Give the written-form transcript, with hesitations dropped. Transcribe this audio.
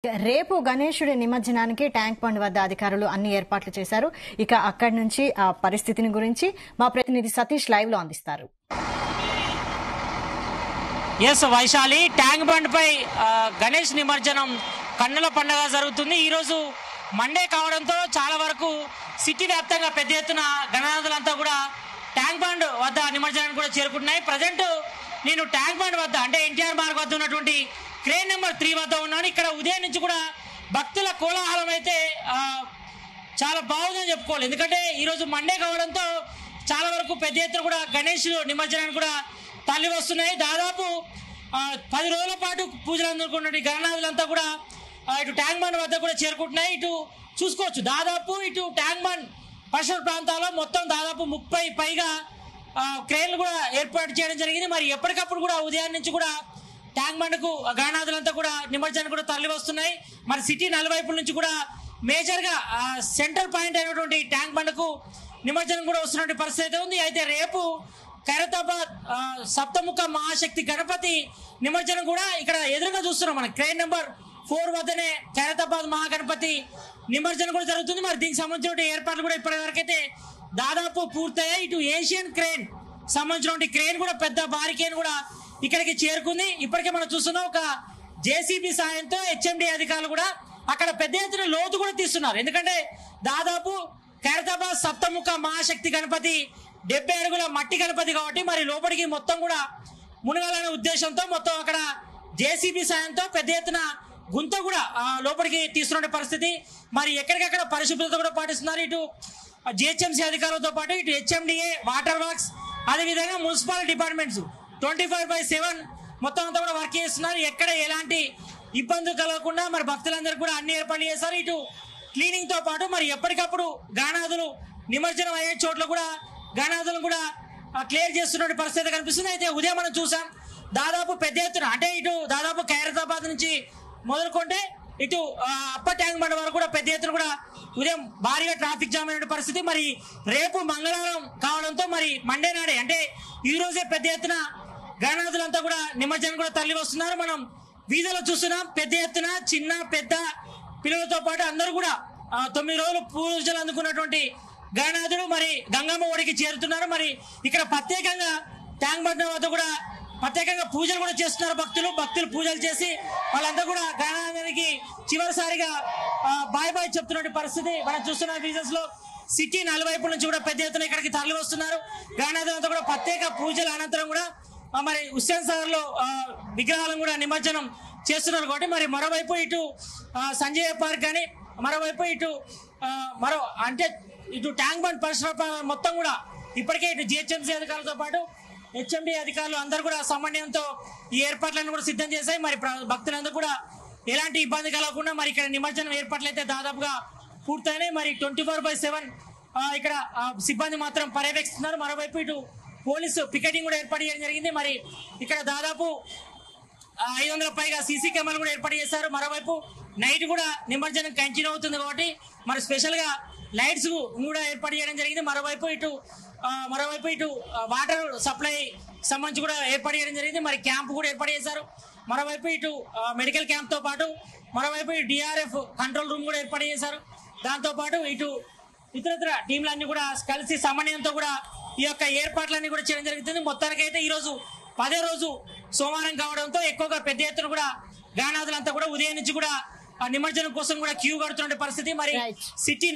రేపు గణేశుడి నిమజ్జనానికి tank bund వద్ద అధికారులు అన్ని ఏర్పాట్లు చేశారు. ఇక అక్కడి నుంచి ఆ పరిస్థితిని గురించి మా ప్రతినిధి సతీష్ లైవ్ లో అందిస్తారు. ఎస్ వైశాలి, ట్యాంక్ బండ్ పై గణేష్ నిమజ్జనం కన్నుల పండుగ జరుగుతుంది. ఈరోజు మండే కావడంతో చాలా వరకు సిటీ వ్యాప్తంగా పెద్ద ఎత్తున గణనాథులంతా కూడా ట్యాంక్ బండ్ వద్ద నిమజ్జనానికి కూడా చేరుకుంటున్నాయి. ప్రజెంట్ నేను ట్యాంక్ బండ్ వద్ద అంటే ఎన్టీఆర్ మార్గ్ వద్ద ఉన్నటువంటి క్రేన్ నెంబర్ 3 వద్ద ఉన్నాను. ఇక్కడ ఉదయం నుంచి కూడా భక్తుల కోలాహలం అయితే చాలా బాగుందని చెప్పుకోవాలి. ఎందుకంటే ఈరోజు మండే కావడంతో చాలా వరకు పెద్ద ఎత్తున కూడా గణేష్ నిమజ్జనానికి కూడా తల్లి వస్తున్నాయి. దాదాపు 10 రోజుల పాటు పూజలు అందుకున్నటువంటి గణనాథులంతా కూడా ఇటు ట్యాంక్ బండ్ వద్ద కూడా చేరుకుంటున్నాయి. ఇటు చూసుకోవచ్చు, దాదాపు ఇటు ట్యాంక్ బండ్ పరిసర ప్రాంతాల్లో మొత్తం దాదాపు 30 పైగా క్రేన్లు కూడా ఏర్పాటు చేయడం జరిగింది. మరి ఎప్పటికప్పుడు కూడా ఉదయం నుంచి కూడా ట్యాంక్ బండ్కు గణనాథులంతా కూడా నిమజ్జనానికి కూడా తరలి వస్తున్నాయి. మరి సిటీ నలువైపుల నుంచి కూడా మేజర్గా సెంటర్ పాయింట్ అయినటువంటి ట్యాంక్ బండ్కు నిమజ్జనం కూడా వస్తున్నటువంటి పరిస్థితి అయితే ఉంది. అయితే రేపు ఖైరతాబాద్ సప్తముఖ మహాశక్తి గణపతి నిమజ్జనం కూడా ఇక్కడ ఎదురుగా చూస్తున్నాం. మన క్రేన్ నెంబర్ 4 వద్దనే ఖైరతాబాద్ మహాగణపతి నిమజ్జనం కూడా జరుగుతుంది. మరి దీనికి సంబంధించిన ఏర్పాట్లు కూడా ఇప్పటివరకైతే దాదాపు పూర్తయ్యాయి. ఇటు ఏషియన్ క్రేన్ సంబంధించిన క్రేన్ కూడా పెద్ద భారీ క్రేన్ కూడా ఇక్కడికి చేరుకుంది. ఇప్పటికే మనం చూస్తున్నాం, ఒక జేసీబీ సాయంతో హెచ్ఎండి అధికారులు కూడా అక్కడ పెద్ద ఎత్తున లోతు కూడా తీస్తున్నారు. ఎందుకంటే దాదాపు ఖైరతాబాద్ సప్తముఖ మహాశక్తి గణపతి 70 అడుగుల మట్టి గణపతి కాబట్టి మరి లోపలికి మొత్తం కూడా మునగాలనే ఉద్దేశంతో మొత్తం అక్కడ జేసీబీ సాయంతో పెద్ద ఎత్తున గుంత కూడా లోపలికి తీస్తున్న పరిస్థితి. మరి ఎక్కడికక్కడ పరిశుభ్రత కూడా పాటిస్తున్నారు. ఇటు జిహెచ్ఎంసీ అధికారులతో పాటు ఇటు హెచ్ఎండిఏ, వాటర్ వర్క్స్, అదేవిధంగా మున్సిపల్ డిపార్ట్మెంట్స్ 24/7 మొత్తం అంతా కూడా వర్క్ చేస్తున్నారు. ఎక్కడ ఎలాంటి ఇబ్బందులు కలగకుండా మరి భక్తులందరూ కూడా అన్ని ఏర్పాట్లు చేస్తారు. ఇటు క్లీనింగ్ తో పాటు మరి ఎప్పటికప్పుడు గణనాథులు నిమజ్జనం అయ్యే చోట్ల కూడా గణనాథులను కూడా క్లియర్ చేస్తున్న పరిస్థితి కనిపిస్తుంది. అయితే ఉదయం మనం చూసాం, దాదాపు పెద్ద ఎత్తున అంటే ఇటు దాదాపు ఖైరతాబాద్ నుంచి మొదలుకుంటే ఇటు అప్పర్ ట్యాంక్ బండ్ వరకు కూడా పెద్ద ఎత్తున కూడా ఉదయం భారీగా ట్రాఫిక్ జామ్ అయిన పరిస్థితి. మరి రేపు మంగళవారం కావడంతో మరి మండే నాడే అంటే ఈ రోజే పెద్ద ఎత్తున గణనాథులంతా కూడా నిమజ్జనం కూడా తరలి వస్తున్నారు. మనం వీధిలో చూస్తున్నాం, పెద్ద ఎత్తున చిన్న పెద్ద పిల్లలతో పాటు అందరూ కూడా 9 రోజులు పూజలు అందుకున్నటువంటి గణనాథుడు మరి గంగమ్మ ఒడికి చేరుతున్నారు. మరి ఇక్కడ ప్రత్యేకంగా ట్యాంక్ బండ్ వద్ద కూడా ప్రత్యేకంగా పూజలు కూడా చేస్తున్నారు. భక్తులు పూజలు చేసి వాళ్ళంతా కూడా గణనాథునికి చివరిసారిగా బాయ్ బాయ్ చెప్తున్న పరిస్థితి మనం చూస్తున్న విజువల్స్ లో. సిటీ నలువైపుల నుంచి కూడా పెద్ద ఎత్తున ఇక్కడికి తరలి వస్తున్నారు. గణనాథులంతా కూడా ప్రత్యేక పూజల అనంతరం కూడా మరి హుస్సేన్ సాగర్ లో విగ్రహాలను కూడా నిమజ్జనం చేస్తున్నారు. కాబట్టి మరి మరోవైపు ఇటు సంజయ్ పార్క్ కానీ మరోవైపు ఇటు ఇటు ట్యాంక్ బండ్ పరిసర మొత్తం కూడా ఇప్పటికే ఇటు జిహెచ్ఎంసీ అధికారులతో పాటు హెచ్ఎండి అధికారులు అందరూ కూడా సమన్వయంతో ఈ ఏర్పాట్లను కూడా సిద్ధం చేశాయి. మరి భక్తులందరూ కూడా ఎలాంటి ఇబ్బంది కలగకుండా మరి ఇక్కడ నిమజ్జనం ఏర్పాట్లు అయితే దాదాపుగా పూర్తయినాయి. మరి 24/7 ఇక్కడ సిబ్బంది మాత్రం పర్యవేక్షిస్తున్నారు. మరోవైపు ఇటు పోలీసు పికెటింగ్ కూడా ఏర్పాటు చేయడం జరిగింది. మరి ఇక్కడ దాదాపు 500 పైగా సీసీ కెమెరాలు కూడా ఏర్పాటు చేశారు. మరోవైపు నైట్ కూడా నిమజ్జనం కంటిన్యూ అవుతుంది కాబట్టి మరి స్పెషల్ గా లైట్స్ కూడా ఏర్పాటు చేయడం జరిగింది. మరోవైపు ఇటు వాటర్ సప్లై సంబంధించి కూడా ఏర్పాటు చేయడం జరిగింది. మరి క్యాంప్ కూడా ఏర్పాటు చేశారు. మరోవైపు ఇటు మెడికల్ క్యాంప్ తో పాటు మరోవైపు డిఆర్ఎఫ్ కంట్రోల్ రూమ్ కూడా ఏర్పాటు చేశారు. దాంతో పాటు ఇటు ఇతరత్ర టీంలన్నీ కూడా కలిసి సమన్వయంతో కూడా ఈ యొక్క ఏర్పాట్లన్నీ కూడా చేయడం జరుగుతుంది. మొత్తానికైతే ఈ రోజు 10వ రోజు సోమవారం కావడంతో ఎక్కువగా పెద్ద ఎత్తున కూడా గణనాథులంతా కూడా ఉదయం నుంచి కూడా నిమజ్జనం కోసం కూడా క్యూ కడుతున్న పరిస్థితి. మరి సిటీ